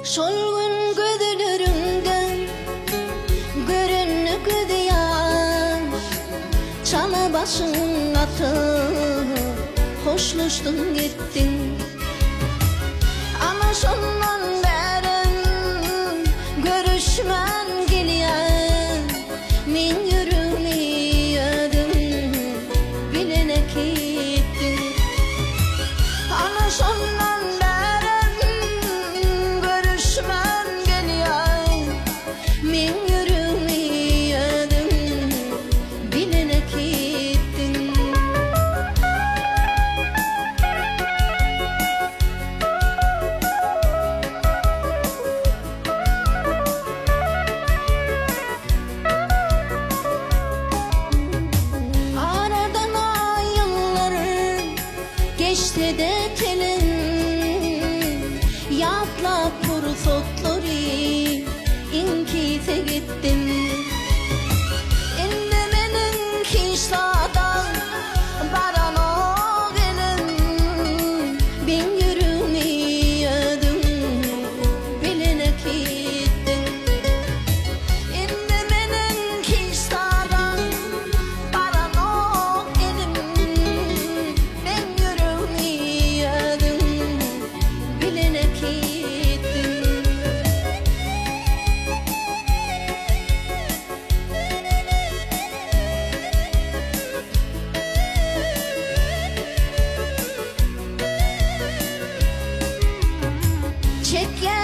Solgun gözlerimden görünük yaş, çana başın atıp hoşlaştın gittin. Ama sondan beri görüşmen geliyor, men yürümeyedim, bilene gittin. Ama sondan beri görüşmen geliyor, men yürümeyedim, bilene gittin. Aradan aylar geçti de telin, yapla fırsatları inkite gittin. Indi menin kişadan baran o gelin, ben yürümeyedim, bilene gittin. Indi menin kişadan baran o gelin, ben yürümeyedim, bilene gittin. Çeken